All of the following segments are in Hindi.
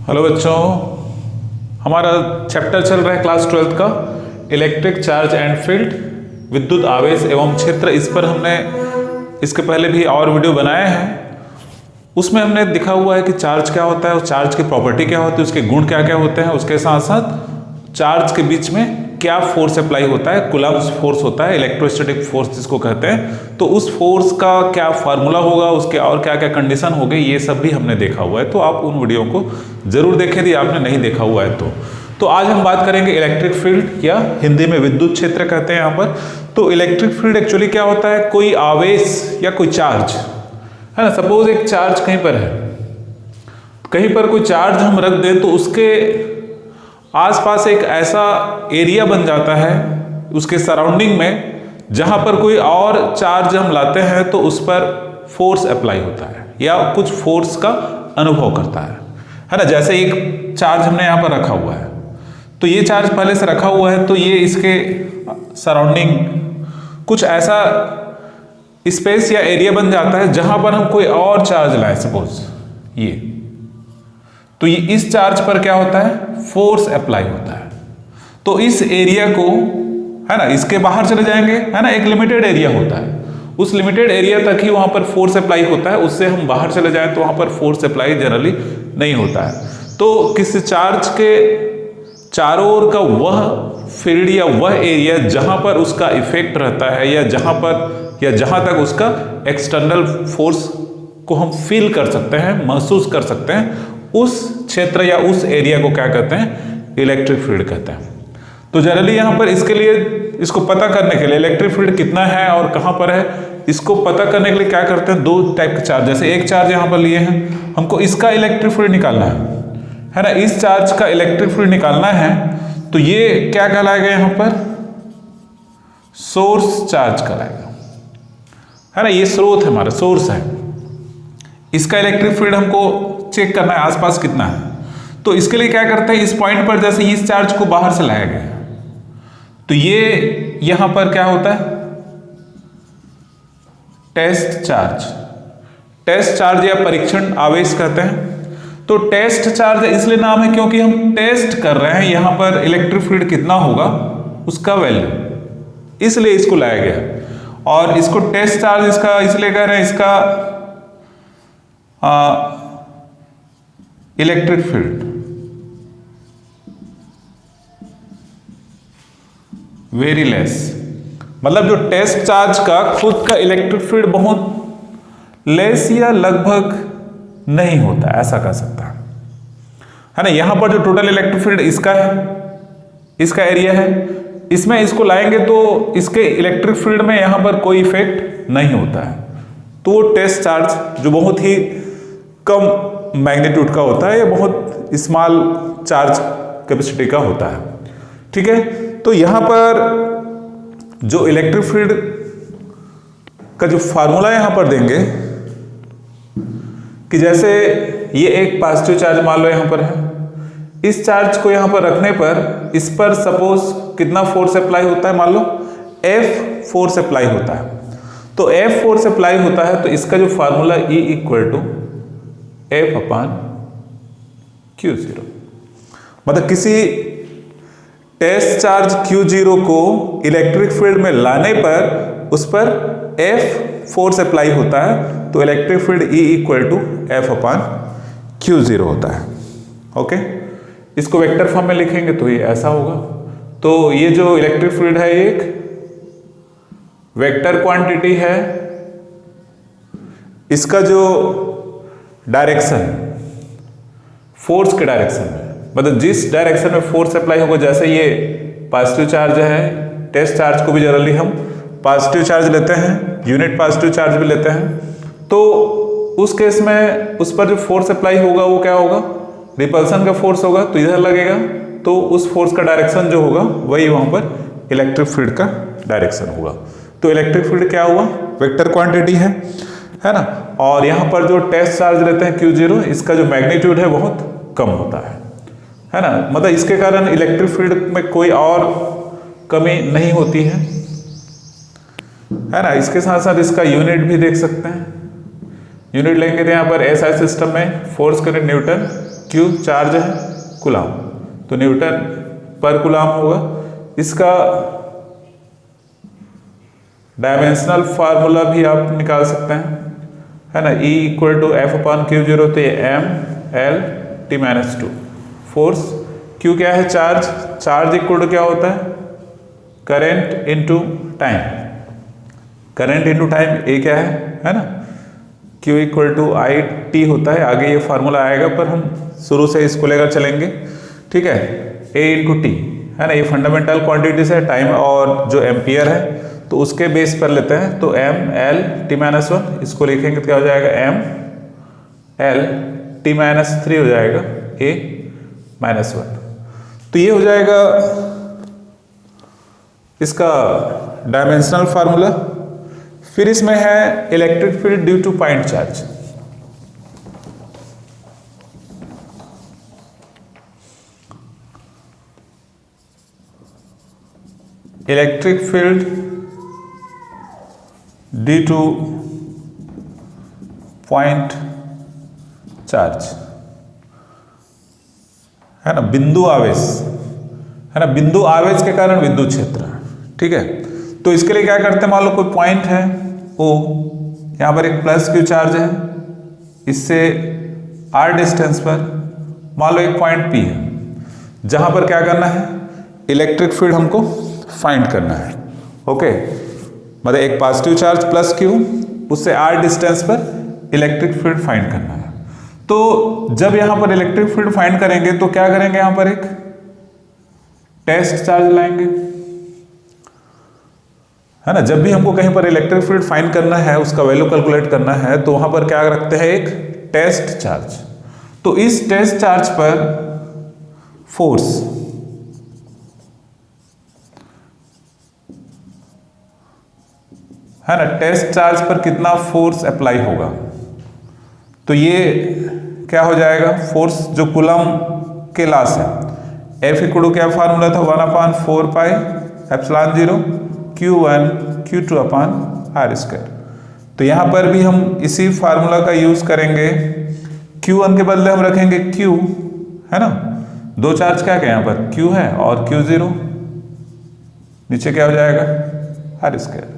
हेलो बच्चों, हमारा चैप्टर चल रहा है क्लास 12 का इलेक्ट्रिक चार्ज एंड फील्ड, विद्युत आवेश एवं क्षेत्र। इस पर हमने इसके पहले भी और वीडियो बनाए हैं। उसमें हमने दिखा हुआ है कि चार्ज क्या होता है, उस चार्ज की प्रॉपर्टी क्या होती है, उसके गुण क्या क्या होते हैं, उसके साथ साथ चार्ज के बीच में क्या फोर्स अप्लाई होता है, कूलम्ब्स फोर्स होता है, इलेक्ट्रोस्टैटिक फोर्स जिसको कहते हैं। तो उस फोर्स का क्या फार्मूला होगा, उसके और क्या क्या कंडीशन हो गई, ये सब भी हमने देखा हुआ है। तो आप उन वीडियो को जरूर देखें यदि आपने नहीं देखा हुआ है तो आज हम बात करेंगे इलेक्ट्रिक फील्ड, या हिंदी में विद्युत क्षेत्र कहते हैं यहाँ पर। तो इलेक्ट्रिक फील्ड एक्चुअली क्या होता है, कोई आवेश या कोई चार्ज है ना। सपोज एक चार्ज कहीं पर है, कहीं पर कोई चार्ज हम रख दें तो उसके आसपास एक ऐसा एरिया बन जाता है उसके सराउंडिंग में, जहां पर कोई और चार्ज हम लाते हैं तो उस पर फोर्स अप्लाई होता है या कुछ फोर्स का अनुभव करता है ना। जैसे एक चार्ज हमने यहां पर रखा हुआ है, तो ये चार्ज पहले से रखा हुआ है, तो ये इसके सराउंडिंग कुछ ऐसा स्पेस या एरिया बन जाता है जहां पर हम कोई और चार्ज लाए। सपोज ये, तो ये इस चार्ज पर क्या होता है, फोर्स अप्लाई होता है। तो इस एरिया को है ना, इसके बाहर चले जाएंगे है ना, एक लिमिटेड एरिया होता है, उस लिमिटेड एरिया तक ही वहां पर फोर्स अप्लाई होता है। उससे हम बाहर चले जाएं तो वहां पर फोर्स अप्लाई जनरली नहीं होता है। तो किसी चार्ज के चारों ओर का वह फील्ड या वह एरिया जहां पर उसका इफेक्ट रहता है, या जहां तक उसका एक्सटर्नल फोर्स को हम फील कर सकते हैं, महसूस कर सकते हैं, उस क्षेत्र या उस एरिया को क्या कहते हैं, इलेक्ट्रिक फील्ड कहते हैं। तो जनरली यहां पर इसके लिए, इसको पता करने के लिए इलेक्ट्रिक फील्ड कितना है और कहां पर है, इसको पता करने के लिए क्या करते हैं, दो टाइप के चार्ज, जैसे एक चार्ज यहां पर लिए हैं, हमको इसका इलेक्ट्रिक फील्ड निकालना है ना, इस चार्ज का इलेक्ट्रिक फील्ड निकालना है, तो ये क्या कहलाएगा, यहां पर सोर्स चार्ज कहलाएगा है ना। ये स्रोत है, हमारा सोर्स है। इसका इलेक्ट्रिक फील्ड हमको चेक करना है आसपास कितना है। तो इसके लिए क्या करते हैं, इस पॉइंट पर जैसे इस चार्ज को बाहर से लाया गया, तो ये यहां पर क्या होता है, टेस्ट चार्ज। टेस्ट चार्ज या परीक्षण आवेश कहते हैं। तो टेस्ट चार्ज इसलिए नाम है क्योंकि हम टेस्ट कर रहे हैं यहां पर इलेक्ट्रिक फील्ड कितना होगा, उसका वैल्यू, इसलिए इसको लाया गया। और इसको टेस्ट चार्ज इसका इसलिए कह रहे हैं, इसका इलेक्ट्रिक फील्ड वेरी लेस, मतलब जो टेस्ट चार्ज का खुद का इलेक्ट्रिक फील्ड बहुत लेस या लगभग नहीं होता, ऐसा कह सकता है ना। यहां पर जो टोटल इलेक्ट्रिक फील्ड इसका है, इसका एरिया है, इसमें इसको लाएंगे तो इसके इलेक्ट्रिक फील्ड में यहां पर कोई इफेक्ट नहीं होता है। तो वो टेस्ट चार्ज जो बहुत ही कम मैग्नीट्यूड का होता है या बहुत स्मॉल चार्ज कैपेसिटी का होता है, ठीक है। तो यहां पर जो इलेक्ट्रिक फील्ड का जो फार्मूला यहां पर देंगे कि जैसे ये एक पॉजिटिव चार्ज मान लो यहां पर है, इस चार्ज को यहां पर रखने पर इस पर सपोज कितना फोर्स अप्लाई होता है, मान लो F फोर्स अप्लाई होता है। तो F फोर्स अप्लाई होता है, तो इसका जो formula E equal to F/Q0, मतलब किसी टेस्ट चार्ज Q0 को इलेक्ट्रिक फील्ड में लाने पर उस पर F फोर्स अप्लाई होता है, तो electric field E equal to F/Q0 होता है। ओके, इसको वेक्टर फॉर्म में लिखेंगे तो ये ऐसा होगा। तो ये जो इलेक्ट्रिक फील्ड है, ये एक वेक्टर क्वांटिटी है। इसका जो डायरेक्शन फोर्स के डायरेक्शन में, मतलब जिस डायरेक्शन में फोर्स अप्लाई होगा, जैसे ये पॉजिटिव चार्ज है, टेस्ट चार्ज को भी जनरली हम पॉजिटिव चार्ज लेते हैं, यूनिट पॉजिटिव चार्ज भी लेते हैं। तो उस केस में उस पर जो फोर्स अप्लाई होगा वो क्या होगा, रिपल्सन का फोर्स होगा, तो इधर लगेगा, तो उस फोर्स का डायरेक्शन जो होगा वही वहां पर इलेक्ट्रिक फील्ड का डायरेक्शन होगा। तो इलेक्ट्रिक फील्ड क्या हुआ, वेक्टर क्वांटिटी है ना। और यहां पर जो टेस्ट चार्ज लेते हैं Q0, इसका जो मैग्नीट्यूड है बहुत कम होता है ना, मतलब इसके कारण इलेक्ट्रिक फील्ड में कोई और कमी नहीं होती है ना। इसके साथ साथ इसका यूनिट भी देख सकते हैं, यूनिट लेंगे तो यहाँ पर एसआई सिस्टम में फोर्स करें न्यूटन, क्यू चार्ज है, कूलाम, तो न्यूटन पर कूलाम होगा। इसका डायमेंशनल फार्मूला भी आप निकाल सकते हैं, है ना, E equal to F upon Q zero, तो ये M L T minus two. Force Q क्या है, चार्ज, चार्ज इक्वल टू क्या होता है, current into time, current into time ए क्या है ना, Q equal to I T होता है। आगे ये फार्मूला आएगा पर हम शुरू से इसको लेकर चलेंगे, ठीक है। A इंटू टी, है ना, ये फंडामेंटल क्वांटिटीज है, टाइम और जो एम्पियर है, तो उसके बेस पर लेते हैं, तो M L T minus one, इसको लिखेंगे तो क्या हो जाएगा, M L T minus three हो जाएगा, ए माइनस वन। तो ये हो जाएगा इसका डायमेंशनल फार्मूला। फिर इसमें है electric field due two point charge. Electric field due two point charge, है ना, बिंदु आवेश, है ना, बिंदु आवेश के कारण विद्युत क्षेत्र, ठीक है। तो इसके लिए क्या करते हैं, मान लो कोई पॉइंट है O, यहां पर एक प्लस क्यू चार्ज है, इससे r डिस्टेंस पर मान लो एक पॉइंट P है, जहां पर क्या करना है, इलेक्ट्रिक फील्ड हमको फाइंड करना है, ओके। मतलब एक पॉजिटिव चार्ज प्लस क्यू, उससे r डिस्टेंस पर इलेक्ट्रिक फील्ड फाइंड करना है। तो जब यहां पर इलेक्ट्रिक फील्ड फाइंड करेंगे तो क्या करेंगे, यहां पर एक टेस्ट चार्ज लाएंगे, है ना। जब भी हमको कहीं पर इलेक्ट्रिक फील्ड फाइंड करना है, उसका वैल्यू कैलकुलेट करना है, तो वहां पर क्या रखते हैं, एक टेस्ट चार्ज। तो इस टेस्ट चार्ज पर फोर्स, है ना, टेस्ट चार्ज पर कितना फोर्स अप्लाई होगा, तो ये क्या हो जाएगा, फोर्स जो कूलम के लॉस है, F इक्वल क्या फार्मूला था, 1/4 pi epsilon 0 Q1 Q2 upon r square. तो यहां पर भी हम इसी फार्मूला का यूज करेंगे, Q1 के बदले हम रखेंगे Q, है ना, दो चार्ज क्या क्या यहां पर Q है और Q0, नीचे क्या हो जाएगा, आर स्क्वायर।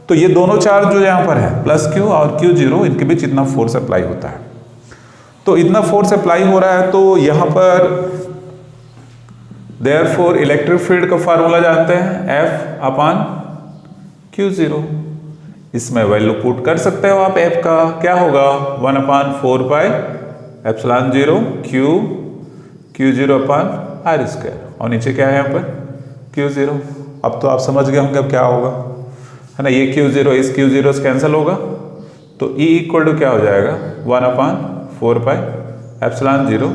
तो ये दोनों चार्ज जो यहां पर है प्लस Q और Q0, इनके बीच इतना फोर्स अप्लाई होता है। तो इतना फोर्स अप्लाई हो रहा है, तो यहां पर देयरफॉर इलेक्ट्रिक फील्ड का फार्मूला जानते हैं, F अपॉन Q0। इसमें वैल्यू पुट कर सकते हो आप, F का क्या होगा, 1/4 pi epsilon 0 Q0 upon r square, और नीचे क्या है यहाँ पर Q0। अब तो आप समझ गए होंगे अब क्या होगा, है ना, ये Q0 इस Q0 से कैंसिल होगा, तो E इक्वल टू क्या हो जाएगा, 1/4 pi epsilon 0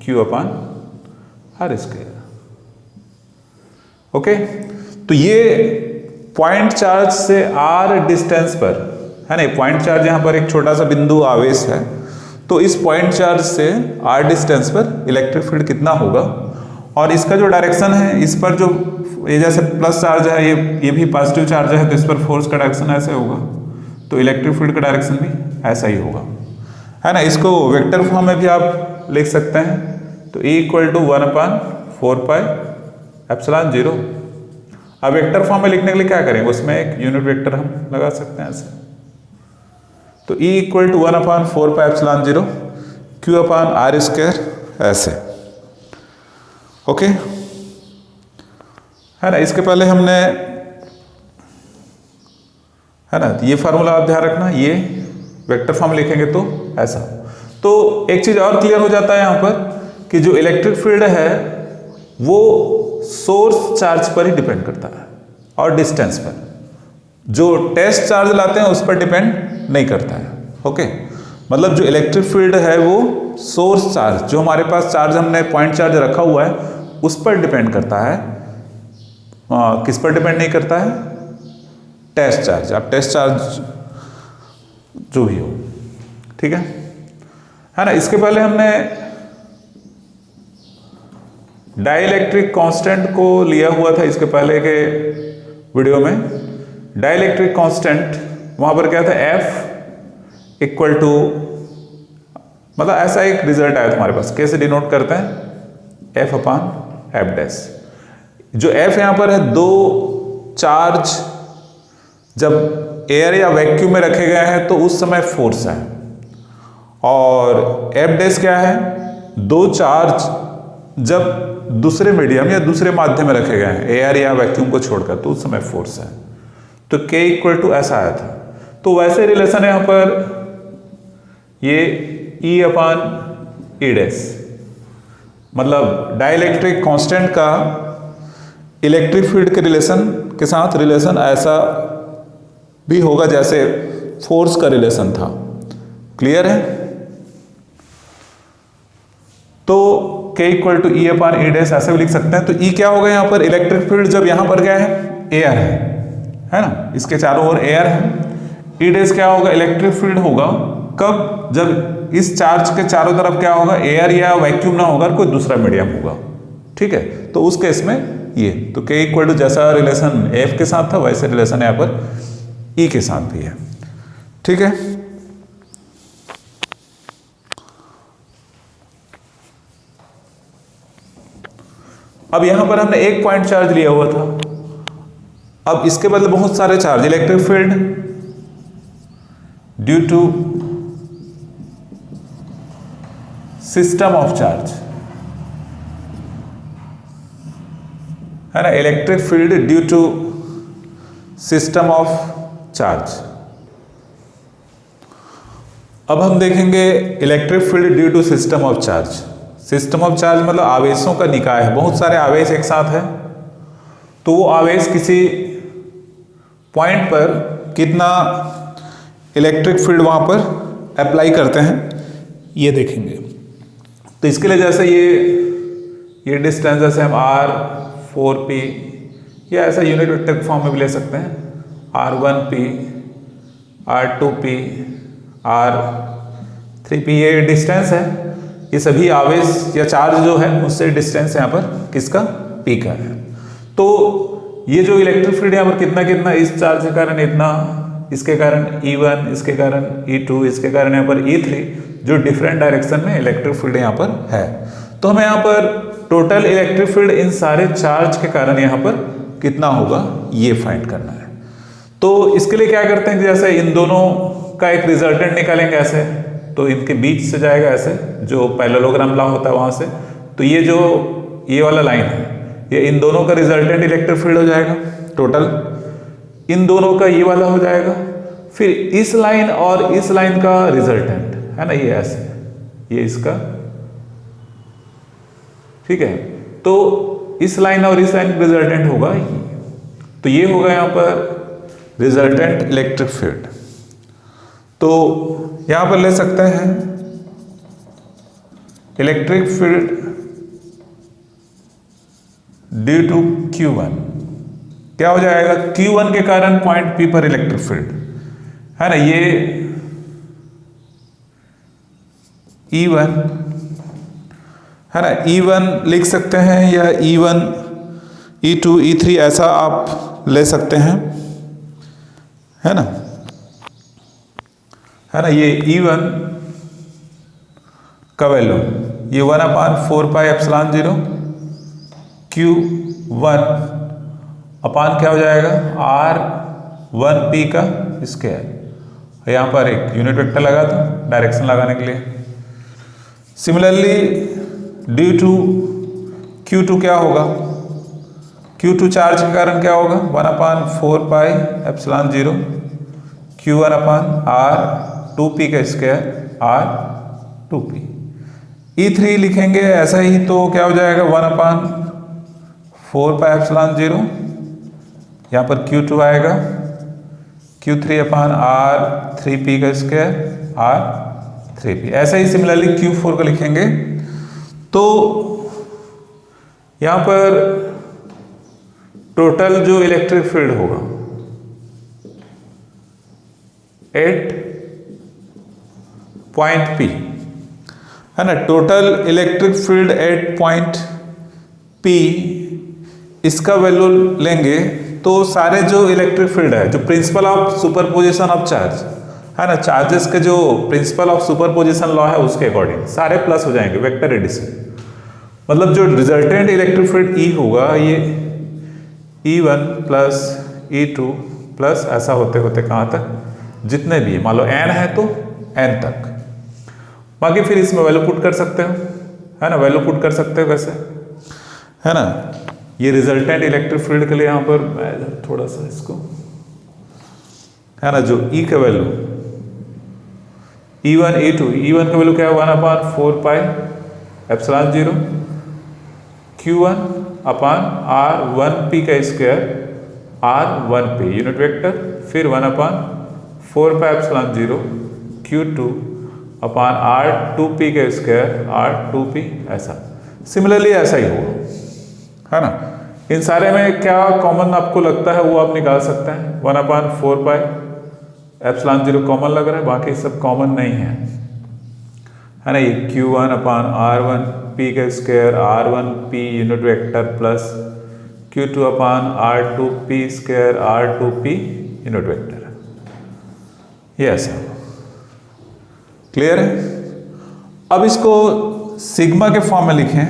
Q upon r square, okay. तो ये पॉइंट चार्ज से r डिस्टेंस पर, है ना, पॉइंट चार्ज यहां पर एक छोटा सा बिंदु आवेश है, तो इस पॉइंट चार्ज से r डिस्टेंस पर इलेक्ट्रिक फील्ड कितना होगा, और इसका जो डायरेक्शन है, इस पर जो ये जैसे प्लस चार्ज है, ये भी पॉजिटिव चार्ज है, तो इस पर फोर्स का डायरेक्शन ऐसे होगा, तो इलेक्ट्रिक फील्ड का डायरेक्शन भी ऐसा ही होगा, है ना। इसको वेक्टर फॉर्म में भी आप लिख सकते हैं, तो E equal to 1/4 pi epsilon 0। अब वेक्टर फॉर्म में लिखने के लिए क्या करेंगे, उसमें एक यूनिट वेक्टर हम लगा सकते हैं ऐसे, तो E equal to 1/4 pi epsilon 0 Q upon r square, ऐसे, ओके, है ना। इसके पहले हमने, है ना, ये फार्मूला आप ध्यान रखना, ये वेक्टर फॉर्म लिखेंगे तो ऐसा। तो एक चीज और क्लियर हो जाता है यहां पर कि जो इलेक्ट्रिक फील्ड है वो सोर्स चार्ज पर ही डिपेंड करता है और डिस्टेंस पर, जो टेस्ट चार्ज लाते हैं उस पर डिपेंड नहीं करता है, ओके। मतलब जो इलेक्ट्रिक फील्ड है वो सोर्स चार्ज, जो हमारे पास चार्ज हमने पॉइंट चार्ज रखा हुआ है उस पर डिपेंड करता है, किस पर डिपेंड नहीं करता है, टेस्ट चार्ज। अब टेस्ट चार्ज जो भी हो, ठीक है ना। इसके पहले हमने डाइलेक्ट्रिक कांस्टेंट को लिया हुआ था, इसके पहले के वीडियो में। डाइलेक्ट्रिक कांस्टेंट वहां पर क्या था, F इक्वल टू, मतलब ऐसा एक रिजल्ट आया तुम्हारे पास। कैसे डिनोट करते हैं? F upon F dash. जो एफ यहां पर है, दो चार्ज जब एयर या वैक्यूम में रखे गए हैं तो उस समय फोर्स है, और एफ डैश क्या है? दो चार्ज जब दूसरे मीडियम या दूसरे माध्यम में रखे गए हैं एयर या वैक्यूम को छोड़कर, तो उस समय फोर्स है। तो K इक्वल टू ऐसा आया था। तो वैसे रिलेशन यहां पर ये E अपान ई डैश, मतलब डाइलेक्ट्रिक कांस्टेंट का इलेक्ट्रिक फील्ड के रिलेशन के साथ रिलेशन ऐसा भी होगा जैसे फोर्स का रिलेशन था। क्लियर है? तो K equal to E upon E dash ऐसे भी लिख सकते हैं। तो E क्या होगा यहाँ पर? इलेक्ट्रिक फील्ड जब यहाँ पर क्या है? एयर है ना, इसके चारों ओर एयर है। ई डैश क्या होगा? इलेक्ट्रिक फील्ड होगा कब? जब इस चार्ज के चारों तरफ क्या होगा? एयर या वैक्यूम ना होगा, कोई दूसरा मीडियम होगा। ठीक है, तो उस केस में ये तो K इक्वल टू जैसा रिलेशन F के साथ था वैसे रिलेशन यहाँ पर E के साथ भी है। ठीक है, अब यहां पर हमने एक पॉइंट चार्ज लिया हुआ था, अब इसके बदले बहुत सारे charge. Electric field due to system of charge, है ना, electric field due to system of charge. अब हम देखेंगे electric field due to system of charge. System of charge मतलब आवेशों का निकाय है, बहुत सारे आवेश एक साथ है, तो वो आवेश किसी पॉइंट पर कितना इलेक्ट्रिक फील्ड वहां पर अप्लाई करते हैं ये देखेंगे। तो इसके लिए जैसे ये डिस्टेंस जैसे हम r4p या ऐसा यूनिट वेक्टर फॉर्म में भी ले सकते हैं, r1p, r2p, r3p, ये डिस्टेंस है। ये सभी आवेश या चार्ज जो है उससे डिस्टेंस यहाँ पर किसका? P का है। तो ये जो इलेक्ट्रिक फील्ड यहाँ पर कितना कितना, इस चार्ज के कारण इतना, इसके कारण E1, इसके कारण E2, इसके कारण यहाँ पर E3, जो डिफरेंट डायरेक्शन में इलेक्ट्रिक फील्ड यहाँ पर है। तो हमें यहाँ पर टोटल इलेक्ट्रिक फील्ड इन सारे चार्ज के कारण यहाँ पर कितना होगा ये फाइंड करना है। तो इसके लिए क्या करते हैं, जैसे इन दोनों का एक रिजल्टेंट निकालेंगे ऐसे, तो इनके बीच से जाएगा ऐसे, जो पैरेललोग्राम लॉ होता है वहां से। तो ये जो ये वाला लाइन है, ये इन दोनों का रिजल्टेंट इलेक्ट्रिक फील्ड हो जाएगा टोटल, इन दोनों का ये वाला हो जाएगा, फिर इस लाइन और इस लाइन का रिजल्टेंट है ना, ये ऐसे, ये इसका। ठीक है, तो इस लाइन और इस लाइन का रिजल्टेंट होगा ये, तो ये होगा यहां पर रिजल्टेंट इलेक्ट्रिक फील्ड। तो यहां पर ले सकते हैं electric field due to Q1, क्या हो जाएगा? Q1 के कारण पॉइंट P पर इलेक्ट्रिक फील्ड है ना, ये E1 है ना, E1 लिख सकते हैं या E1, E2, E3 ऐसा आप ले सकते हैं, है ना, ये E1 का वैल्यू ये 1/4πε0 Q1 अपान क्या हो जाएगा? R1p का स्क्वायर। यहाँ पर एक यूनिट वेक्टर लगा दो डायरेक्शन लगाने के लिए। सिमिलरली ड्यू टू Q2 क्या होगा? Q2 चार्ज के कारण क्या होगा? 1/4πε0 Q1 अपान R2p का स्क्वायर R2p। E3 लिखेंगे ऐसा ही, तो क्या हो जाएगा? 1/4πε0, यहाँ पर Q2 आएगा, Q3 अपान R3p का स्क्वायर R3p। ऐसे ही सिमिलरली Q4 को लिखेंगे, तो यहाँ पर टोटल जो इलेक्ट्रिक फील्ड होगा एट पॉइंट P है ना, total electric field at point P, इसका वैल्यू लेंगे तो सारे जो इलेक्ट्रिक फील्ड है, जो principle of superposition of charge है ना, चार्जेस के जो प्रिंसिपल ऑफ सुपरपोजिशन लॉ है उसके अकॉर्डिंग सारे प्लस हो जाएंगे, वेक्टर एडिशन। मतलब जो रिजल्टेंट इलेक्ट्रिक फील्ड ई होगा ये E1 प्लस E2 प्लस ऐसा होते होते कहाँ तक, जितने भी मान लो n है तो n तक। बाकी फिर इसमें वैल्यू पुट कर सकते हो, है ना, वैल्यू पुट कर सकते हो वैसे, है ना। ये रिजल्टेंट इलेक्ट्रिक फील्ड के लिए यहाँ पर मैं थोड़ा सा इसको, है ना, जो E का वैल्यू E1 E1 का वैल्यू क्या है 1/4 पाई एप्सिलॉन 0 Q1 अपान R1P का स्क्वायर R1P यूनिट वेक्टर, फिर 1/4 पाई एप्सिलॉन 0 Q2 अपान R2P का स्क्वायर R2P, ऐसा। सिमिलरली ऐसा ही होगा, है ना। इन सारे में क्या कॉमन आपको लगता है वो आप निकाल सकते हैं। 1/4 पाई एप्सिलॉन 0 कॉमन लग रहा है, बाकी सब कॉमन नहीं है, है ना। ये Q1 अपान R1P का square R1P unit vector plus Q2 अपान R2P square R2P unit vector, ये ऐसा। क्लियर है। अब इसको सिग्मा के फॉर्म में लिखें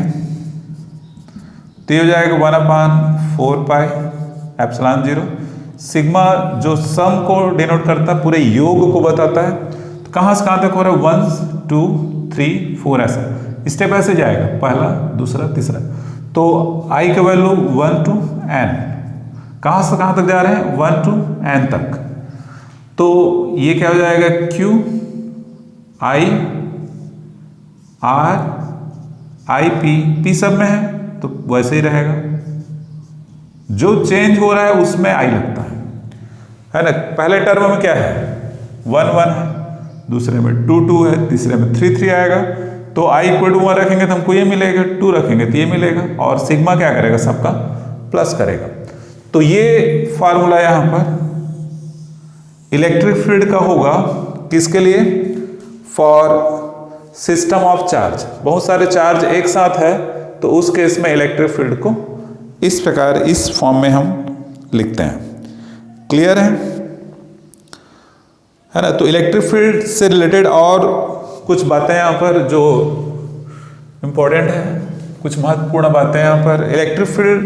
तो ये हो जाएगा 1/4 पाई एप्सिलॉन 0। सिग्मा जो सम को डिनोट करता है, पूरे योग को बताता है। तो कहाँ से कहाँ तक हो रहा है 1 2 3 4 ऐसा स्टेप ऐसे जाएगा, पहला दूसरा तीसरा। तो आई का वैल्यू 1 to n, कहाँ से कहाँ तक जा रहे हैं 1 to n तक। तो ये क्या हो जाएगा Q I R I P सब में है तो वैसे ही रहेगा, जो चेंज हो रहा है उसमें I लगता है ना। पहले टर्म में क्या है 1 1 है, दूसरे में 2 2 है, तीसरे में 3 3 आएगा। तो I इक्वल टू 1 रखेंगे तो हमको ये मिलेगा, 2 रखेंगे तो ये मिलेगा, और सिग्मा क्या करेगा सबका प्लस करेगा। तो ये फार्मूला यहां पर इलेक्ट्रिक फील्ड का होगा किसके लिए, फॉर सिस्टम ऑफ चार्ज। बहुत सारे चार्ज एक साथ है तो उस केस में इलेक्ट्रिक फील्ड को इस प्रकार इस फॉर्म में हम लिखते हैं। क्लियर है ना। तो इलेक्ट्रिक फील्ड से रिलेटेड और कुछ बातें यहाँ पर जो इंपॉर्टेंट है, कुछ महत्वपूर्ण बातें यहाँ पर। इलेक्ट्रिक फील्ड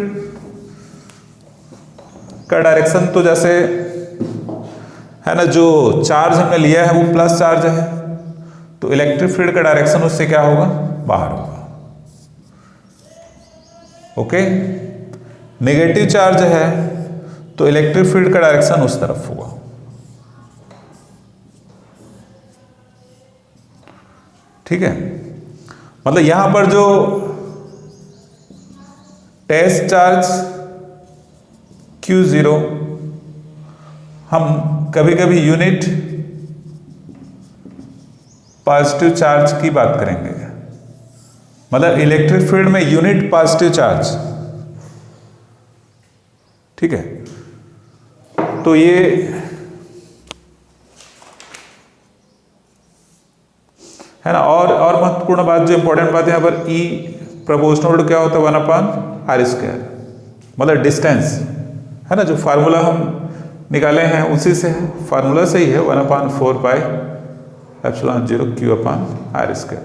का डायरेक्शन तो जैसे है ना, जो चार्ज हमने लिया है वो प्लस चार्ज है, तो इलेक्ट्रिक फील्ड का डायरेक्शन उससे क्या होगा, बाहर होगा। ओके। नेगेटिव चार्ज है तो इलेक्ट्रिक फील्ड का डायरेक्शन उस तरफ होगा। ठीक है। मतलब यहां पर जो टेस्ट चार्ज Q0 हम कभी कभी यूनिट पॉजिटिव चार्ज की बात करेंगे, मतलब इलेक्ट्रिक फील्ड में यूनिट पॉजिटिव चार्ज। ठीक है। तो ये है ना। और महत्वपूर्ण बात, जो इंपॉर्टेंट बात है यहाँ पर, E प्रोपोर्शनल टू क्या होता है 1/r², मतलब डिस्टेंस, है ना। जो फार्मूला हम निकाले हैं उसी से है, फार्मूला से ही है 1/4 पाई एप्सिलॉन 0 Q/r²।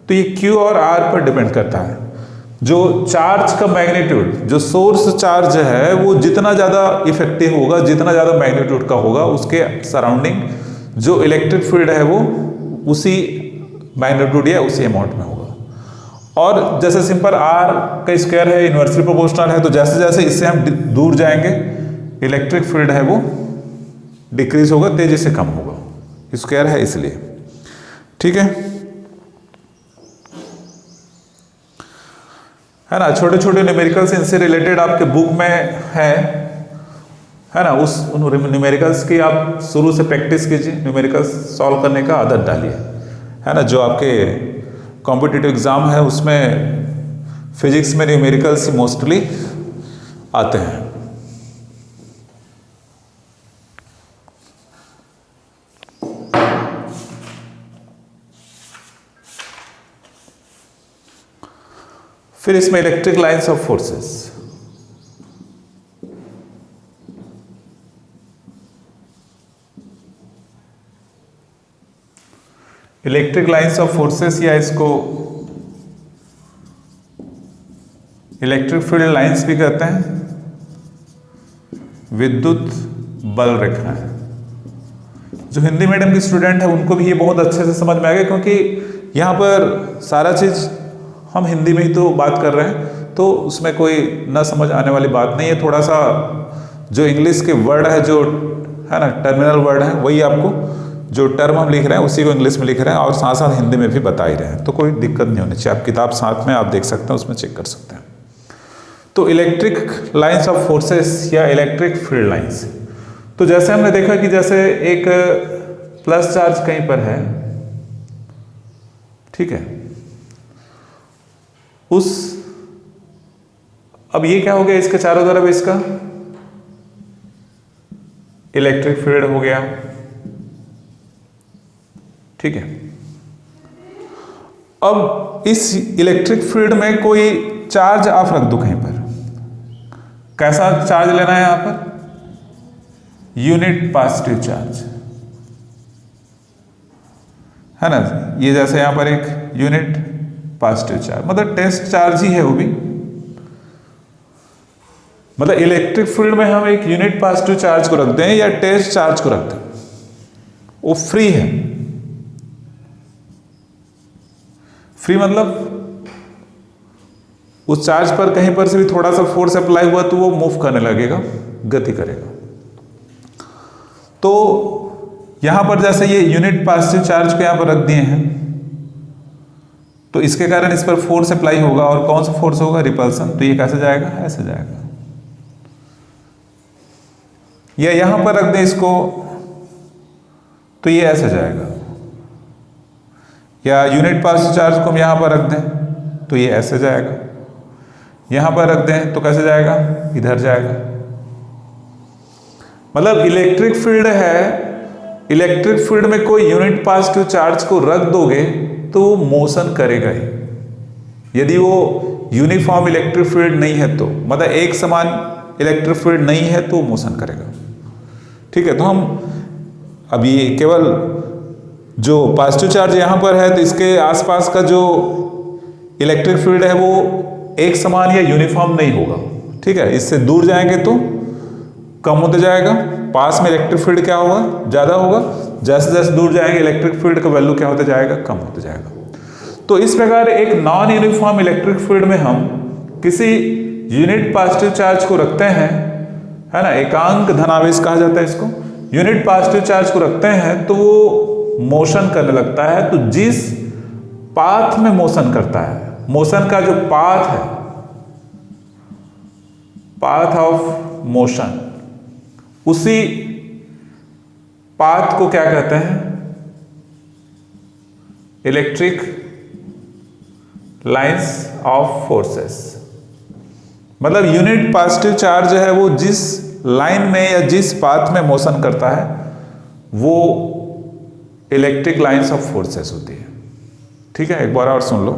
तो ये Q और R पर डिपेंड करता है। जो चार्ज का मैग्नीट्यूड, जो सोर्स चार्ज है वो जितना ज़्यादा इफेक्टिव होगा, जितना ज़्यादा मैग्नीट्यूड का होगा, उसके सराउंडिंग जो इलेक्ट्रिक फील्ड है वो उसी मैग्नीट्यूड या उसी अमाउंट में होगा। और जैसे सिंपल R का स्क्वायर है, इन्वर्सली प्रोपोर्शनल है, तो जैसे जैसे इससे हम दूर जाएंगे इलेक्ट्रिक फील्ड है वो डिक्रीज होगा, तेजी से कम होगा, स्क्वायर है इसलिए। ठीक है ना। छोटे छोटे न्यूमेरिकल्स इनसे रिलेटेड आपके बुक में है ना। उस न्यूमेरिकल्स की आप शुरू से प्रैक्टिस कीजिए, न्यूमेरिकल्स सॉल्व करने का आदत डालिए, है ना। जो आपके कॉम्पिटिटिव एग्जाम है उसमें फिजिक्स में न्यूमेरिकल्स मोस्टली आते हैं। फिर इसमें electric lines of forces. Electric lines of forces या इसको इलेक्ट्रिक फील्ड लाइंस भी कहते हैं, विद्युत बल रेखाएं। जो हिंदी मीडियम के स्टूडेंट है उनको भी ये बहुत अच्छे से समझ में आ गया, क्योंकि यहाँ पर सारा चीज हम हिंदी में ही तो बात कर रहे हैं, तो उसमें कोई न समझ आने वाली बात नहीं है। थोड़ा सा जो इंग्लिश के वर्ड है, जो है ना टर्मिनल वर्ड है, वही आपको जो टर्म हम लिख रहे हैं उसी को इंग्लिश में लिख रहे हैं और साथ साथ हिंदी में भी बता ही रहे हैं, तो कोई दिक्कत नहीं होनी चाहिए। आप किताब साथ में आप देख सकते हैं, उसमें चेक कर सकते हैं। तो इलेक्ट्रिक लाइंस ऑफ फोर्सेस या इलेक्ट्रिक फील्ड लाइंस, तो जैसे हमने देखा कि जैसे एक प्लस चार्ज कहीं पर है, ठीक है, अब ये क्या हो गया, इसके चारों तरफ इसका इलेक्ट्रिक फील्ड हो गया, ठीक है। अब इस इलेक्ट्रिक फील्ड में कोई चार्ज आप रख दो कहीं पर, कैसा चार्ज लेना है यहां पर, यूनिट पॉजिटिव चार्ज, है ना। ये जैसे यहां पर एक यूनिट पॉजिटिव चार्ज, मतलब टेस्ट चार्ज ही है वो भी, मतलब इलेक्ट्रिक फील्ड में हम एक यूनिट पॉजिटिव चार्ज को रख दें या टेस्ट चार्ज को रख दें, वो फ्री है। फ्री मतलब उस चार्ज पर कहीं पर से भी थोड़ा सा फोर्स अप्लाई हुआ तो वो मूव करने लगेगा, गति करेगा। तो यहां पर जैसे ये यूनिट पॉजिटिव चार्ज को यहां पर रख दिए हैं, तो इसके कारण इस पर फोर्स अप्लाई होगा, और कौन सा फोर्स होगा, रिपल्सन। तो ये कैसे जाएगा, ऐसे जाएगा। या यहां पर रख दें इसको, तो ये ऐसे जाएगा। या यूनिट पॉजिटिव चार्ज को हम यहां पर रख दें तो ये ऐसे जाएगा। यहां पर रख दें तो कैसे जाएगा, इधर जाएगा। मतलब इलेक्ट्रिक फील्ड है, इलेक्ट्रिक फील्ड में कोई यूनिट पॉजिटिव चार्ज को रख दोगे तो वो मोशन करेगा ही। यदि वो यूनिफॉर्म इलेक्ट्रिक फील्ड नहीं है तो, मतलब एक समान इलेक्ट्रिक फील्ड नहीं है तो मोशन करेगा, ठीक है। तो हम अभी केवल जो पॉजिटिव चार्ज यहां पर है तो इसके आसपास का जो इलेक्ट्रिक फील्ड है वो एक समान या यूनिफॉर्म नहीं होगा, ठीक है। इससे दूर जाएंगे तो कम होते जाएगा, पास में इलेक्ट्रिक फील्ड क्या होगा, ज्यादा होगा। जैसे जैसे दूर जाएंगे इलेक्ट्रिक फील्ड का वैल्यू क्या होता जाएगा, कम होता जाएगा। तो इस प्रकार एक नॉन यूनिफॉर्म इलेक्ट्रिक फील्ड में हम किसी यूनिट पॉजिटिव चार्ज को रखते हैं, है ना, एकांक धनावेश कहा जाता है इसको। यूनिट पॉजिटिव चार्ज को रखते हैं तो वो मोशन करने लगता है। तो जिस पाथ में मोशन करता है, मोशन का जो पाथ है, पाथ ऑफ मोशन, उसी पाथ को क्या कहते हैं, इलेक्ट्रिक लाइंस ऑफ फोर्सेस। मतलब यूनिट पॉजिटिव चार्ज है वो जिस लाइन में या जिस पाथ में मोशन करता है वो इलेक्ट्रिक लाइंस ऑफ फोर्सेस होती है, ठीक है। एक बार और सुन लो,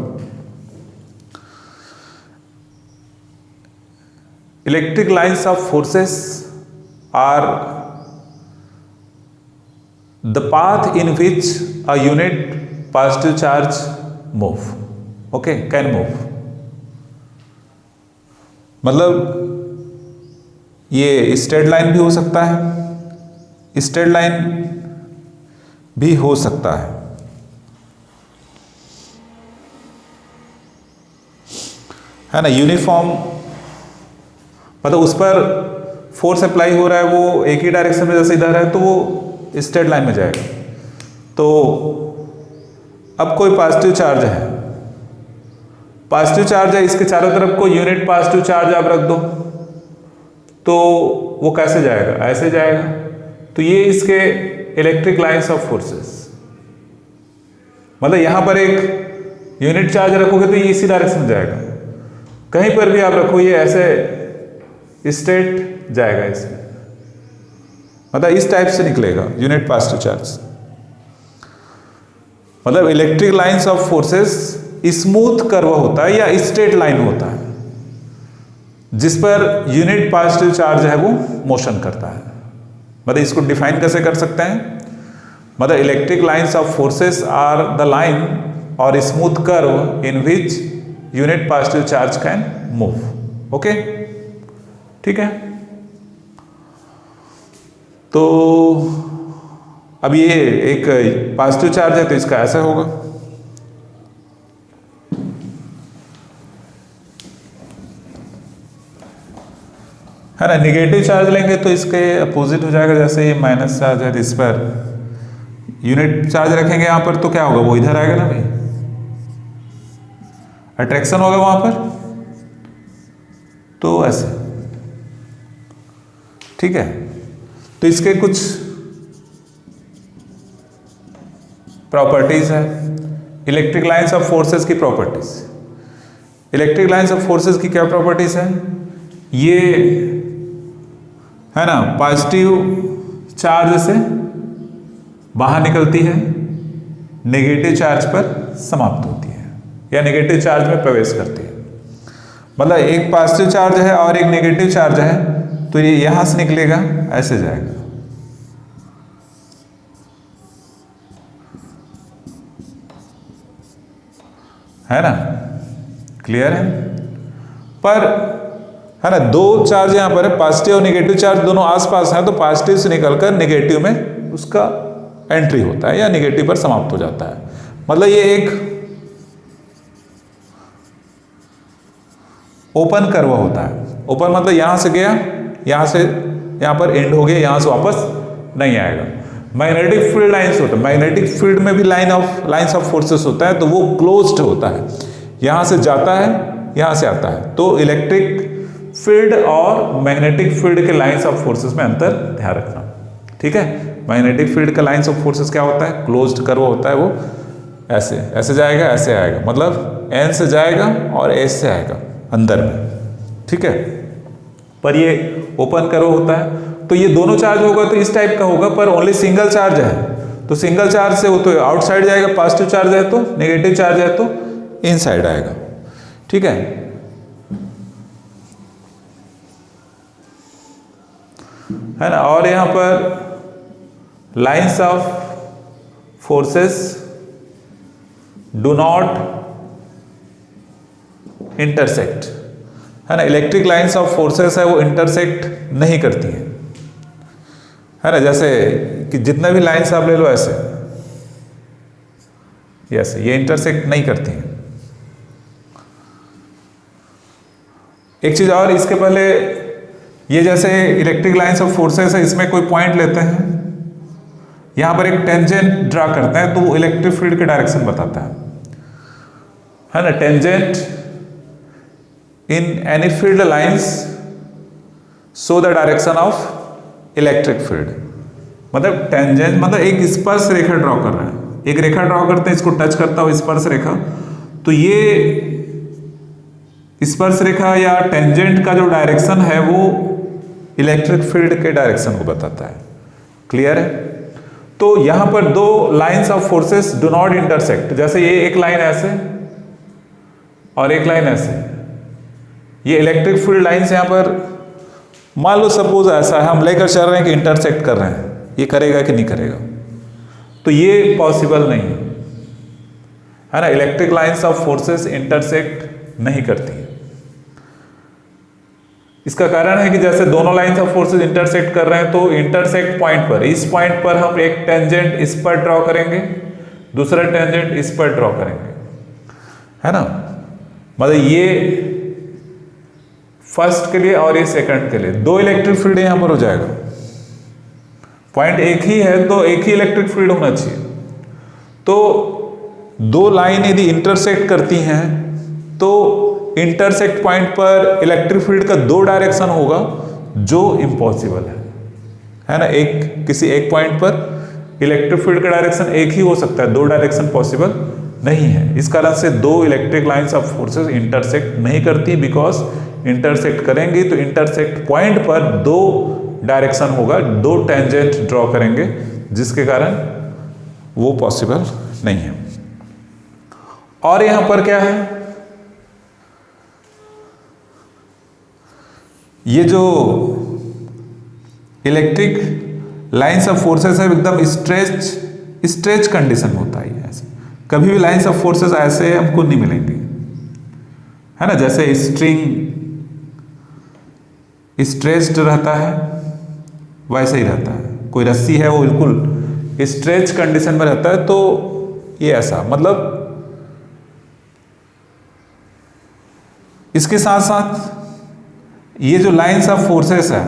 electric lines of forces are the path in which a unit positive charge move, okay, can move. मतलब ये स्ट्रेट लाइन भी हो सकता है, स्ट्रेट लाइन भी हो सकता है ना। यूनिफॉर्म मतलब उस पर फोर्स अप्लाई हो रहा है, वो एक ही डायरेक्शन में, जैसे इधर है तो वो स्ट्रेट लाइन में जाएगा। तो अब कोई पॉजिटिव चार्ज है, पॉजिटिव चार्ज है, इसके चारों तरफ कोई यूनिट पॉजिटिव चार्ज आप रख दो तो वो कैसे जाएगा, ऐसे जाएगा। तो ये इसके इलेक्ट्रिक लाइंस ऑफ फोर्सेस। मतलब यहां पर एक यूनिट चार्ज रखोगे तो ये इसी डायरेक्शन में जाएगा, कहीं पर भी आप रखो ये ऐसे स्ट्रेट जाएगा इसमें, मतलब इस टाइप से निकलेगा यूनिट पॉजिटिव चार्ज। मतलब electric lines of forces smooth curve होता है या स्ट्रेट लाइन होता है जिस पर यूनिट पॉजिटिव चार्ज है वो मोशन करता है। मतलब इसको डिफाइन कैसे कर सकते हैं, मतलब electric lines of forces are the line और smooth curve in which unit positive charge can move. Okay, ठीक है। तो अब ये एक पॉजिटिव चार्ज है तो इसका ऐसा होगा, है ना। निगेटिव चार्ज लेंगे तो इसके अपोजिट हो जाएगा, जैसे ये माइनस चार्ज है तो इस पर यूनिट चार्ज रखेंगे यहां पर तो क्या होगा, वो इधर आएगा ना भाई, अट्रैक्शन होगा वहां पर, तो ऐसे, ठीक है। तो इसके कुछ प्रॉपर्टीज है, इलेक्ट्रिक लाइंस ऑफ फोर्सेस की properties. Electric lines of forces की क्या प्रॉपर्टीज है, ये है ना पॉजिटिव चार्ज से बाहर निकलती है, नेगेटिव चार्ज पर समाप्त होती है या नेगेटिव चार्ज में प्रवेश करती है। मतलब एक पॉजिटिव चार्ज है और एक नेगेटिव चार्ज है तो ये यहां से निकलेगा, ऐसे जाएगा, है ना, क्लियर है। पर है ना दो चार्ज यहां पर है, पॉजिटिव और नेगेटिव चार्ज दोनों आसपास हैं, तो पॉजिटिव से निकलकर नेगेटिव में उसका एंट्री होता है या नेगेटिव पर समाप्त हो जाता है। मतलब ये एक ओपन कर्व होता है। ओपन मतलब यहां से गया, यहां से यहां पर एंड हो गया, यहां से वापस नहीं आएगा। मैग्नेटिक फील्ड लाइंस होता है, मैग्नेटिक फील्ड में भी लाइंस ऑफ फोर्सेस होता है, तो वो क्लोज्ड होता है, यहां से जाता है, यहां से आता है। तो इलेक्ट्रिक फील्ड और मैग्नेटिक फील्ड के लाइंस ऑफ फोर्सेस में अंतर ध्यान रखना, ठीक है। मैग्नेटिक फील्ड का लाइंस ऑफ फोर्सेस क्या होता है, क्लोज्ड कर्व होता है, वो ऐसे ऐसे जाएगा, ऐसे आएगा, मतलब एन से जाएगा और एस से आएगा अंदर में, ठीक है। पर ये ओपन कर्व होता है, तो ये दोनों चार्ज होगा तो इस टाइप का होगा, पर ओनली सिंगल चार्ज है तो सिंगल चार्ज से वो तो आउटसाइड जाएगा, पॉजिटिव चार्ज है तो, नेगेटिव चार्ज है तो इनसाइड आएगा, ठीक है। है ना। और यहां पर lines of forces do not intersect, है ना। इलेक्ट्रिक लाइंस ऑफ फोर्सेस है वो इंटरसेक्ट नहीं करती है ना। जैसे कि जितने भी लाइंस आप ले लो ऐसे, यस, ये इंटरसेक्ट नहीं करती हैं। एक चीज और, इसके पहले ये जैसे इलेक्ट्रिक लाइंस ऑफ फोर्सेस है, इसमें कोई पॉइंट लेते हैं, यहां पर एक टेंजेंट ड्रा करते हैं तो वो इलेक्ट्रिक फील्ड की डायरेक्शन बताता है ना। Tangent in any field lines show the direction of electric field. मतलब टेंजेंट मतलब एक स्पर्श रेखा ड्रॉ कर रहा है, एक रेखा ड्रॉ करते हैं, इसको टच करता हो स्पर्श रेखा, तो ये स्पर्श रेखा या टेंजेंट का जो डायरेक्शन है वो इलेक्ट्रिक फील्ड के डायरेक्शन को बताता है, क्लियर है। तो यहां पर दो lines of forces do not intersect, जैसे ये एक लाइन ऐसे और एक लाइन ऐसे, ये इलेक्ट्रिक फील्ड लाइंस यहां पर मान लो सपोज ऐसा है, हम लेकर चल रहे हैं कि इंटरसेक्ट कर रहे हैं, ये करेगा कि नहीं करेगा, तो ये पॉसिबल नहीं है ना। Electric lines of forces intersect नहीं करती है। इसका कारण है कि जैसे दोनों लाइंस ऑफ फोर्सेस इंटरसेक्ट कर रहे हैं, तो इंटरसेक्ट पॉइंट पर, इस पॉइंट पर हम एक टेंजेंट इस पर ड्रॉ करेंगे, दूसरा टेंजेंट इस पर ड्रॉ करेंगे, है ना। मतलब ये फर्स्ट के लिए और ये सेकंड के लिए दो इलेक्ट्रिक फील्ड यहां पर हो जाएगा। पॉइंट एक ही है तो एक ही इलेक्ट्रिक फील्ड होना चाहिए। तो दो लाइन यदि इंटरसेक्ट करती हैं तो इंटरसेक्ट पॉइंट पर इलेक्ट्रिक फील्ड का दो डायरेक्शन होगा, जो इम्पॉसिबल है ना। एक किसी एक पॉइंट पर इलेक्ट्रिक फील्ड का डायरेक्शन एक ही हो सकता है, दो डायरेक्शन पॉसिबल नहीं है। इस कारण से दो electric lines of forces intersect नहीं करती, बिकॉज इंटरसेक्ट करेंगी तो इंटरसेक्ट पॉइंट पर दो डायरेक्शन होगा, दो टेंजेंट ड्रॉ करेंगे, जिसके कारण वो पॉसिबल नहीं है। और यहां पर क्या है, ये जो इलेक्ट्रिक लाइंस ऑफ फोर्सेस है एकदम स्ट्रेच स्ट्रेच कंडीशन होता है ऐसे, कभी भी लाइंस ऑफ फोर्सेस ऐसे हमको नहीं मिलेंगे, है ना। जैसे स्ट्रिंग स्ट्रेच्ड रहता है वैसे ही रहता है, कोई रस्सी है वो बिल्कुल स्ट्रेच कंडीशन में रहता है, तो ये ऐसा, मतलब इसके साथ साथ ये जो लाइंस ऑफ फोर्सेस है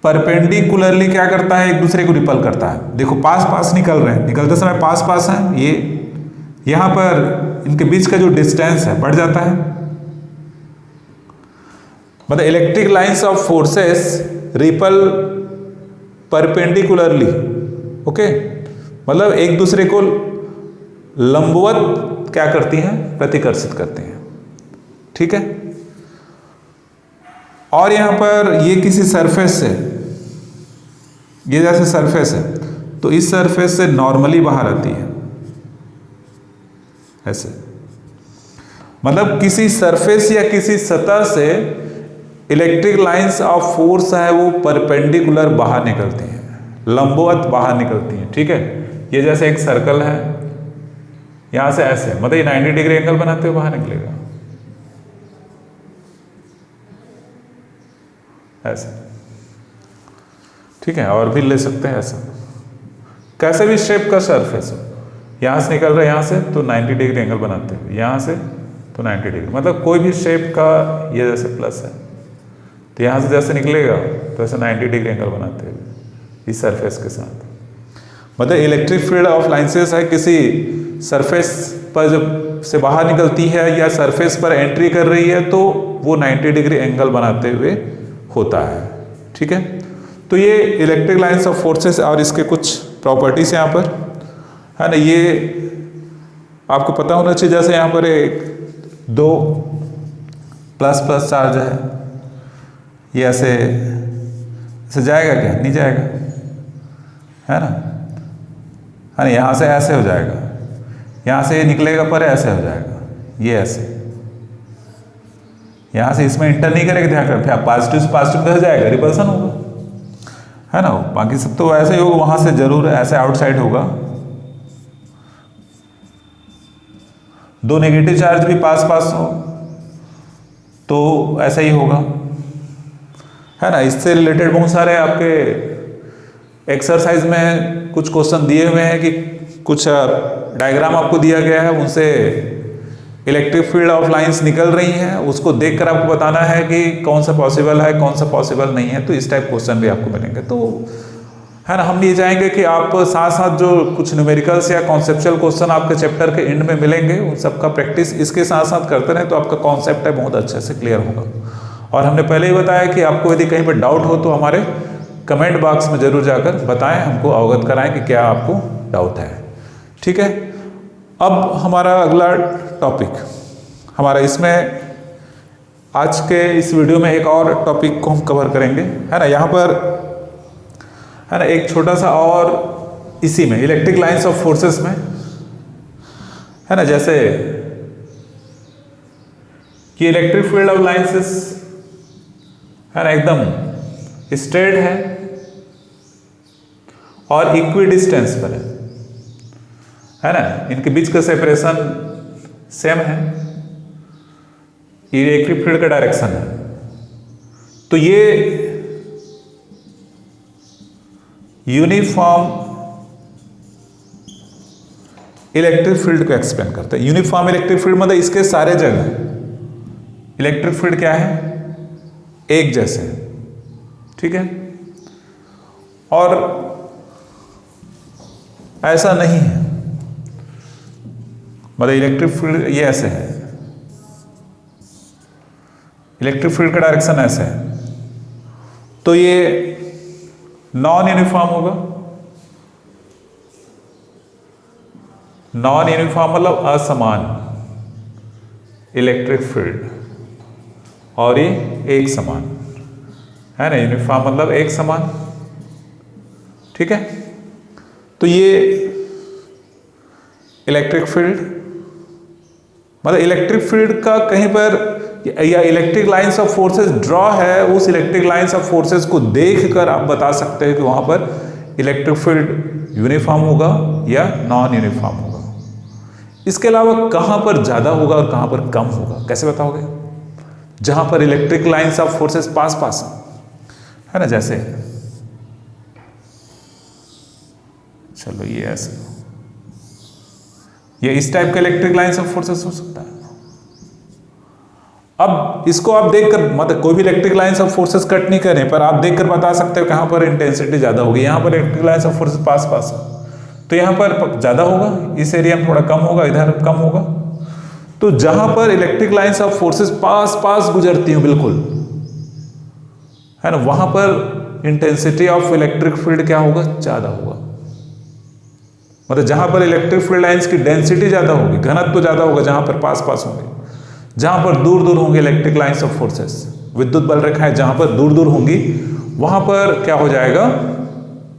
परपेंडिकुलरली क्या करता है, एक दूसरे को रिपल करता है। देखो पास पास निकल रहे हैं, निकलते समय पास पास हैं, ये यहां पर इनके बीच का जो डिस्टेंस है बढ़ जाता है। मतलब electric lines of forces ripple perpendicularly, okay, मतलब एक दूसरे को लंबवत क्या करती हैं, प्रतिकर्षित करती हैं, ठीक है। और यहां पर ये किसी सरफेस से, ये जैसे सरफेस है तो इस सरफेस से नॉर्मली बाहर आती है ऐसे, मतलब किसी सरफेस या किसी सतह से इलेक्ट्रिक लाइंस ऑफ फोर्स है वो परपेंडिकुलर बाहर निकलती हैं, लंबवत बाहर निकलती हैं, ठीक है। ये जैसे एक सर्कल है, यहां से ऐसे, मतलब ये 90 डिग्री एंगल बनाते हुए बाहर निकलेगा ऐसे, ठीक है। और भी ले सकते हैं ऐसा, कैसे भी शेप का सरफेस हो, यहां से निकल रहा है यहां से तो 90 डिग्री एंगल बनाते हुए, यहां से तो 90 डिग्री, मतलब कोई भी शेप का, ये जैसे प्लस है तो यहां से जैसे निकलेगा तो ऐसे 90 डिग्री एंगल बनाते हुए इस सरफेस के साथ। मतलब इलेक्ट्रिक फील्ड ऑफ लाइंसेस है किसी सरफेस पर जब से बाहर निकलती है या सरफेस पर एंट्री कर रही है तो वो 90 डिग्री एंगल बनाते हुए होता है, ठीक है। तो ये इलेक्ट्रिक लाइंस ऑफ फोर्सेस और इसके कुछ प्रॉपर्टीज यहाँ पर है ना, ये आपको पता होना चाहिए। जैसे यहाँ पर एक 2 प्लस प्लस चार्ज है, ये ऐसे जाएगा क्या, नहीं जाएगा, है ना, है ना। यहाँ से ऐसे हो जाएगा, यहाँ से ये निकलेगा पर ऐसे हो जाएगा, ये ऐसे, यहाँ से इसमें इंटर नहीं करेगा, ध्यान रखें, पॉजिटिव से पॉजिटिव कैसे जाएगा, रिपल्सन होगा, है ना। बाकी सब तो ऐसे ही होगा, वहां से जरूर ऐसे आउटसाइड होगा। 2 नेगेटिव चार्ज भी पास पास हो तो ऐसा ही होगा, है ना। इससे रिलेटेड बहुत सारे आपके एक्सरसाइज में कुछ क्वेश्चन दिए हुए हैं कि कुछ डायग्राम आपको दिया गया है, उनसे इलेक्ट्रिक फील्ड ऑफ लाइंस निकल रही हैं, उसको देखकर आपको बताना है कि कौन सा पॉसिबल है, कौन सा पॉसिबल नहीं है। तो इस टाइप क्वेश्चन भी आपको मिलेंगे, तो है ना। हम ये चाहेंगे कि आप साथ साथ जो कुछ न्यूमेरिकल्स या कॉन्सेप्चुअल क्वेश्चन आपके चैप्टर के एंड में मिलेंगे, उन सबका प्रैक्टिस इसके साथ साथ करते रहें तो आपका कॉन्सेप्ट है बहुत अच्छे से क्लियर होगा। और हमने पहले ही बताया कि आपको यदि कहीं पर डाउट हो तो हमारे कमेंट बॉक्स में जरूर जाकर बताएं, हमको अवगत कराएं कि क्या आपको डाउट है, ठीक है। अब हमारा अगला टॉपिक हमारा, इसमें आज के इस वीडियो में एक और टॉपिक को हम कवर करेंगे, है ना। यहाँ पर है ना एक छोटा सा और इसी में इलेक्ट्रिक लाइंस ऑफ फोर्सेस में, है ना, जैसे कि इलेक्ट्रिक फील्ड ऑफ लाइंस है ना एकदम स्ट्रेट है और इक्वी डिस्टेंस पर है ना, इनके बीच का सेपरेशन सेम है, इलेक्ट्रिक फील्ड का डायरेक्शन है। तो ये यूनिफॉर्म इलेक्ट्रिक फील्ड को एक्सप्लेन करते हैं। यूनिफॉर्म इलेक्ट्रिक फील्ड मतलब इसके सारे जगह इलेक्ट्रिक फील्ड क्या है, एक जैसे, ठीक है। और ऐसा नहीं है, मतलब इलेक्ट्रिक फील्ड ये ऐसे है, इलेक्ट्रिक फील्ड का डायरेक्शन ऐसे है, तो ये नॉन यूनिफॉर्म होगा। नॉन यूनिफॉर्म मतलब असमान इलेक्ट्रिक फील्ड, और ये एक समान है ना, यूनिफॉर्म मतलब एक समान, ठीक है। तो ये इलेक्ट्रिक फील्ड मतलब इलेक्ट्रिक फील्ड का कहीं पर या electric lines of forces draw है, उस इलेक्ट्रिक लाइंस ऑफ फोर्सेस को देखकर आप बता सकते हैं कि वहां पर इलेक्ट्रिक फील्ड यूनिफॉर्म होगा या नॉन यूनिफॉर्म होगा। इसके अलावा कहां पर ज्यादा होगा और कहां पर कम होगा कैसे बताओगे? जहां पर इलेक्ट्रिक लाइंस ऑफ फोर्सेस पास पास है ना, जैसे चलो ये ऐसे, ये इस टाइप का इलेक्ट्रिक लाइंस ऑफ फोर्सेस हो सकता है। अब इसको आप देखकर, मतलब कोई भी electric lines of forces cut नहीं करें, पर आप देखकर बता सकते हो कहां पर इंटेंसिटी ज्यादा होगी। यहां पर इलेक्ट्रिक लाइंस ऑफ फोर्सेस पास पास है तो यहां पर ज्यादा होगा, इस एरिया में थोड़ा कम होगा, इधर कम होगा। तो जहां पर इलेक्ट्रिक लाइंस ऑफ फोर्सेस पास पास गुजरती हो बिल्कुल, है ना, वहां पर इंटेंसिटी ऑफ इलेक्ट्रिक फील्ड क्या होगा? ज्यादा होगा। मतलब जहां पर इलेक्ट्रिक फील्ड लाइंस की डेंसिटी ज्यादा होगी, घनत्व तो ज्यादा होगा जहां पर पास पास होंगे। जहां पर दूर दूर होंगे इलेक्ट्रिक लाइंस ऑफ फोर्सेस, विद्युत बल रेखाएं जहां पर दूर दूर होंगी, वहां पर क्या हो जाएगा?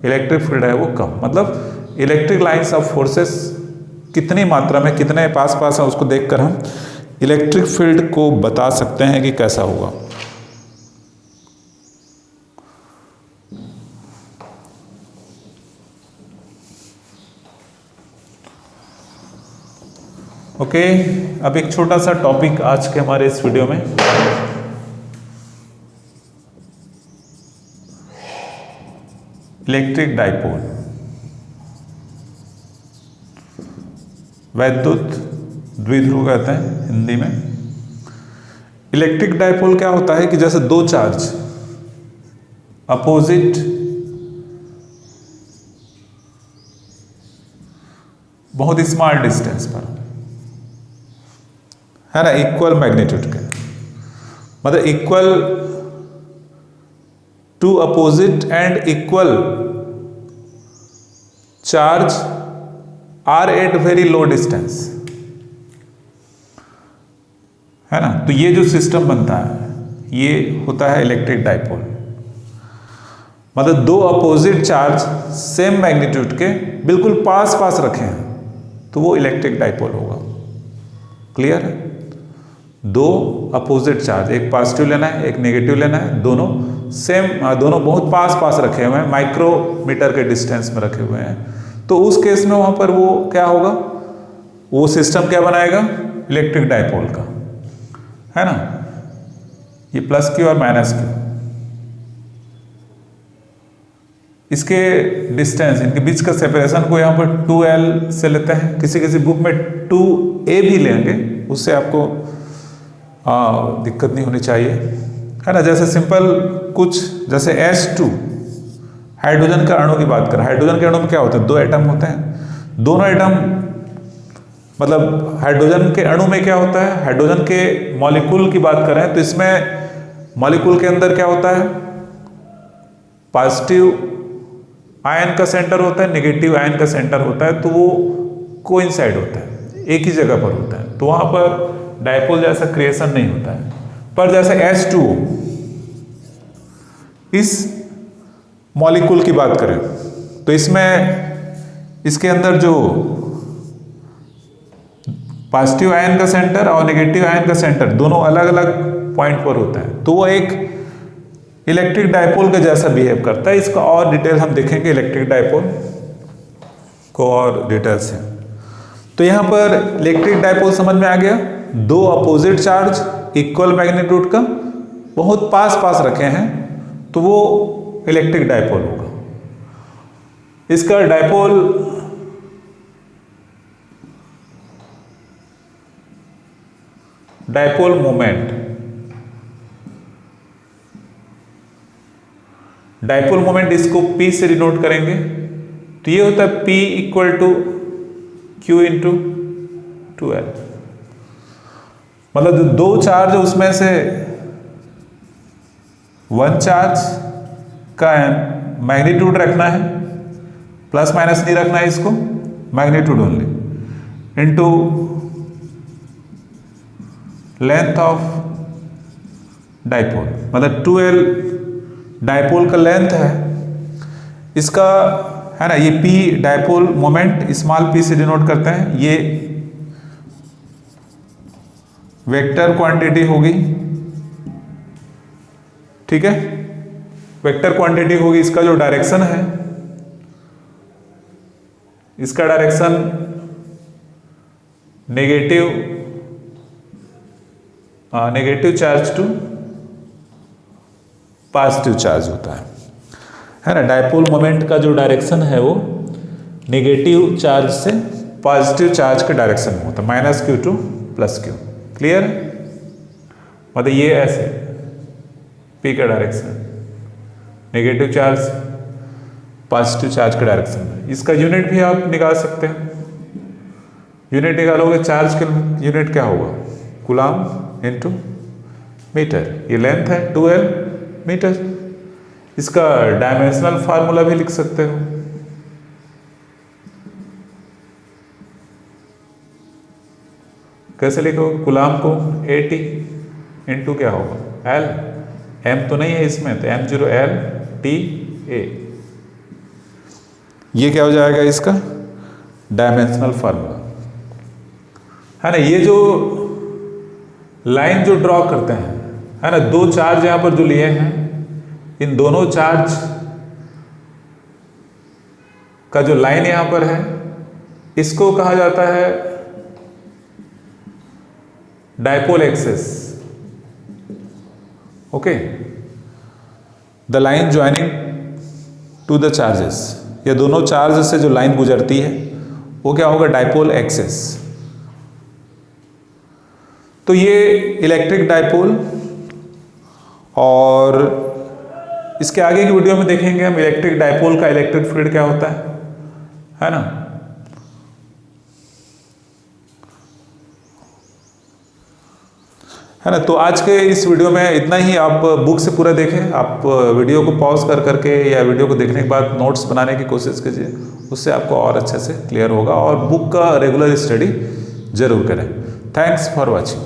इलेक्ट्रिक फील्ड है वो कम। मतलब इलेक्ट्रिक लाइंस ऑफ फोर्सेस कितनी मात्रा में, कितने पास पास है, उसको देखकर हम इलेक्ट्रिक फील्ड को बता सकते हैं कि कैसा होगा। ओके, अब एक छोटा सा टॉपिक आज के हमारे इस वीडियो में, इलेक्ट्रिक डाइपोल, वैद्युत द्विध्रुव कहते हैं हिंदी में। इलेक्ट्रिक डाइपोल क्या होता है कि जैसे दो चार्ज अपोजिट बहुत स्मॉल डिस्टेंस पर, है ना, इक्वल मैग्नीट्यूड के, मतलब equal to opposite and equal charge are at very low distance, है ना। तो ये जो सिस्टम बनता है ये होता है इलेक्ट्रिक डाइपोल। मतलब दो अपोजिट चार्ज सेम मैग्नीट्यूड के बिल्कुल पास पास रखे हैं तो वो इलेक्ट्रिक डाइपोल होगा। क्लियर है? दो अपोजिट चार्ज, एक पॉजिटिव लेना है एक नेगेटिव लेना है, दोनों सेम, दोनों बहुत पास पास रखे हुए हैं, माइक्रोमीटर के डिस्टेंस में रखे हुए हैं, तो उस केस में वहां पर वो क्या होगा? वो सिस्टम क्या बनाएगा? इलेक्ट्रिक डाइपोल का, है ना। ये प्लस क्यू और माइनस क्यू, इसके डिस्टेंस, इनके बीच का सेपरेशन को यहां पर 2L से लेते हैं। किसी किसी बुक में 2A भी लेंगे, उससे आपको दिक्कत नहीं होनी चाहिए, है ना। जैसे सिंपल कुछ, जैसे H2 हाइड्रोजन का अणु की बात करें, हाइड्रोजन के अणु में क्या होता है? दो एटम होते हैं, दोनों एटम, मतलब हाइड्रोजन के अणु में क्या होता है? हाइड्रोजन के मॉलिक्यूल की बात करें तो इसमें मॉलिक्यूल के अंदर क्या होता है? पॉजिटिव आयन का सेंटर होता है, नेगेटिव आयन का सेंटर होता है, तो वो कोइंसाइड होता है, एक ही जगह पर होता है, तो वहां पर डाइपोल जैसा क्रिएशन नहीं होता है। पर जैसे H2O, इस मॉलिक्यूल की बात करें तो इसमें, इसके अंदर जो पॉजिटिव आयन का सेंटर और नेगेटिव आयन का सेंटर दोनों अलग अलग पॉइंट पर होता है, तो वो एक इलेक्ट्रिक डाइपोल के जैसा बिहेव करता है। इसका और डिटेल हम देखेंगे इलेक्ट्रिक डाइपोल को और डिटेल से। तो यहां पर इलेक्ट्रिक डाइपोल समझ में आ गया, दो अपोजिट चार्ज इक्वल मैग्नीट्यूड का बहुत पास पास रखे हैं तो वो इलेक्ट्रिक डाइपोल होगा। इसका डाइपोल मोमेंट, डाइपोल मोमेंट इसको P से डिनोट करेंगे, तो ये होता है P equal to Q into 2L। मतलब जो दो चार्ज उसमें से वन चार्ज का मैग्नीट्यूड रखना है, प्लस माइनस नहीं रखना है इसको, magnitude only, into length of dipole, मतलब 2L डाइपोल का लेंथ है इसका, है ना। ये P dipole moment small p से डिनोट करते हैं, ये वेक्टर क्वांटिटी होगी, ठीक है, वेक्टर क्वांटिटी होगी, इसका जो डायरेक्शन है इसका direction negative charge to positive charge होता है ना। डायपोल मोमेंट का जो डायरेक्शन है वो नेगेटिव चार्ज से पॉजिटिव चार्ज के डायरेक्शन में होता है, -q टू +q। क्लियर? मतलब ये ऐसे p का direction negative charge positive charge के डायरेक्शन में। इसका यूनिट भी आप निकाल सकते हैं। यूनिट निकालोगे, चार्ज का यूनिट क्या होगा? Coulomb into metre. ये लेंथ है 2L मीटर। इसका डायमेंशनल फार्मूला भी लिख सकते हो। कैसे लिखोगे? कूलम्ब को AT इनटू क्या होगा? L। M तो नहीं है इसमें, तो M0 L T A। ये क्या हो जाएगा इसका डायमेंशनल फार्मूला, है ना। ये जो लाइन जो ड्रॉ करते हैं, है ना, दो चार्ज यहां पर जो लिए हैं, इन दोनों चार्ज का जो लाइन यहां पर है, इसको कहा जाता है dipole axis. Okay, the line joining two the charges, ये दोनों चार्ज से जो लाइन गुजरती है वो क्या होगा? Dipole axis. तो ये इलेक्ट्रिक डायपोल, और इसके आगे की वीडियो में देखेंगे हम इलेक्ट्रिक डायपोल का इलेक्ट्रिक फील्ड क्या होता है ना। है ना। तो आज के इस वीडियो में इतना ही। आप बुक से पूरा देखें, आप वीडियो को पॉज कर करके या वीडियो को देखने के बाद नोट्स बनाने की कोशिश कीजिए, उससे आपको और अच्छे से क्लियर होगा। और बुक का रेगुलर स्टडी जरूर करें। Thanks for watching.